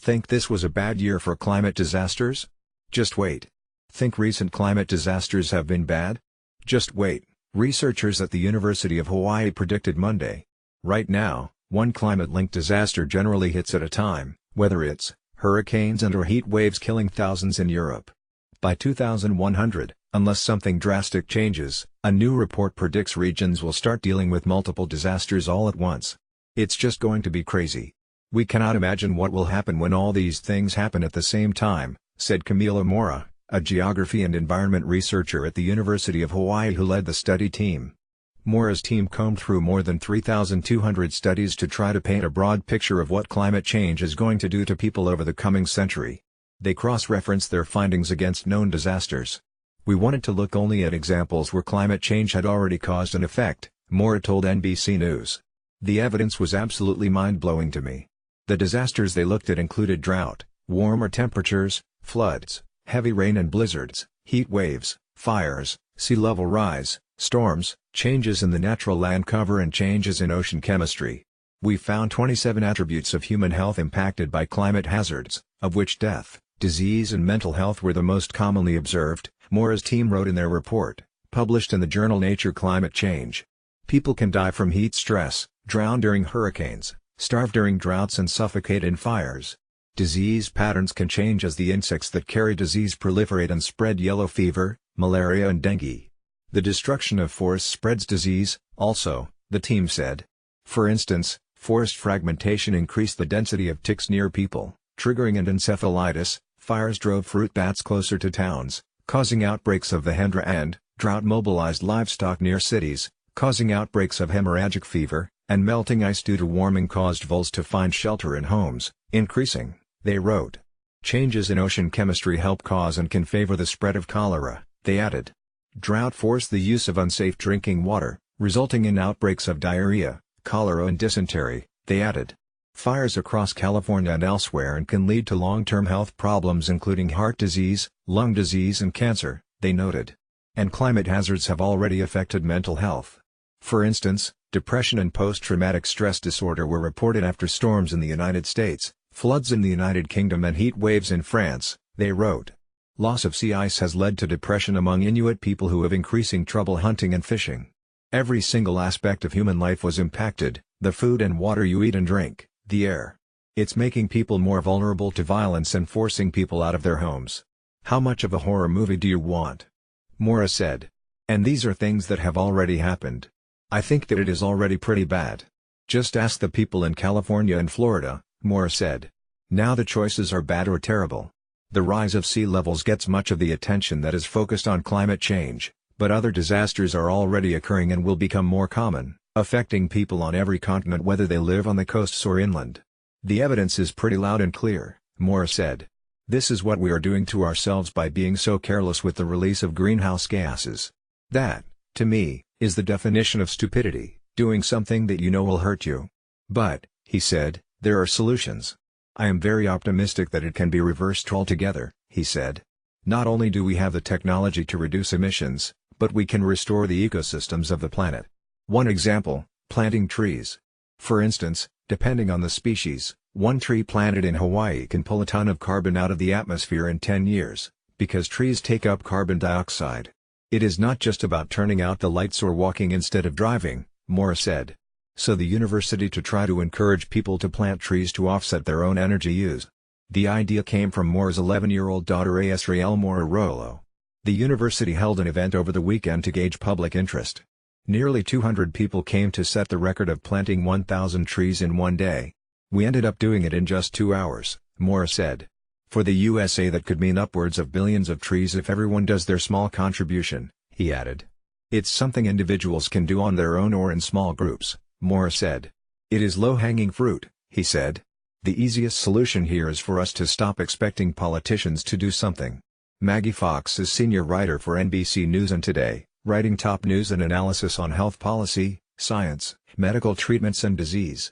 Think this was a bad year for climate disasters? Just wait. Think recent climate disasters have been bad? Just wait, researchers at the University of Hawaii predicted Monday. Right now, one climate-linked disaster generally hits at a time, whether it's hurricanes and/or heat waves killing thousands in Europe. By 2100, unless something drastic changes, a new report predicts regions will start dealing with multiple disasters all at once. It's just going to be crazy. We cannot imagine what will happen when all these things happen at the same time, said Camilo Mora, a geography and environment researcher at the University of Hawaii who led the study team. Mora's team combed through more than 3,200 studies to try to paint a broad picture of what climate change is going to do to people over the coming century. They cross-referenced their findings against known disasters. We wanted to look only at examples where climate change had already caused an effect, Mora told NBC News. The evidence was absolutely mind-blowing to me. The disasters they looked at included drought, warmer temperatures, floods, heavy rain and blizzards, heat waves, fires, sea level rise, storms, changes in the natural land cover and changes in ocean chemistry. We found 27 attributes of human health impacted by climate hazards, of which death, disease and mental health were the most commonly observed, Mora's team wrote in their report, published in the journal Nature Climate Change. People can die from heat stress, drown during hurricanes, starve during droughts and suffocate in fires. Disease patterns can change as the insects that carry disease proliferate and spread yellow fever, malaria and dengue. The destruction of forests spreads disease, also, the team said. For instance, forest fragmentation increased the density of ticks near people, triggering an encephalitis. Fires drove fruit bats closer to towns, causing outbreaks of the Hendra, and drought mobilized livestock near cities, causing outbreaks of hemorrhagic fever, and melting ice due to warming caused voles to find shelter in homes, increasing, they wrote. Changes in ocean chemistry help cause and can favor the spread of cholera, they added. Drought forced the use of unsafe drinking water, resulting in outbreaks of diarrhea, cholera and dysentery, they added. Fires across California and elsewhere and can lead to long-term health problems including heart disease, lung disease and cancer, they noted. And climate hazards have already affected mental health. For instance, depression and post-traumatic stress disorder were reported after storms in the United States, floods in the United Kingdom and heat waves in France, they wrote. Loss of sea ice has led to depression among Inuit people who have increasing trouble hunting and fishing. Every single aspect of human life was impacted, the food and water you eat and drink, the air. It's making people more vulnerable to violence and forcing people out of their homes. How much of a horror movie do you want? Mora said. And these are things that have already happened. I think that it is already pretty bad. Just ask the people in California and Florida, Mora said. Now the choices are bad or terrible. The rise of sea levels gets much of the attention that is focused on climate change, but other disasters are already occurring and will become more common, affecting people on every continent whether they live on the coasts or inland. The evidence is pretty loud and clear, Mora said. This is what we are doing to ourselves by being so careless with the release of greenhouse gases. That, to me, is the definition of stupidity, doing something that you know will hurt you. But, he said, there are solutions. I am very optimistic that it can be reversed altogether, he said. Not only do we have the technology to reduce emissions, but we can restore the ecosystems of the planet. One example, planting trees. For instance, depending on the species, one tree planted in Hawaii can pull a ton of carbon out of the atmosphere in 10 years, because trees take up carbon dioxide. It is not just about turning out the lights or walking instead of driving, Mora said. So the university to try to encourage people to plant trees to offset their own energy use. The idea came from Mora's 11-year-old daughter Asriel Mora Rolo. The university held an event over the weekend to gauge public interest. Nearly 200 people came to set the record of planting 1,000 trees in one day. We ended up doing it in just 2 hours, Mora said. For the USA that could mean upwards of billions of trees if everyone does their small contribution, he added. It's something individuals can do on their own or in small groups, Mora said. It is low-hanging fruit, he said. The easiest solution here is for us to stop expecting politicians to do something. Maggie Fox is senior writer for NBC News and Today, writing top news and analysis on health policy, science, medical treatments and disease.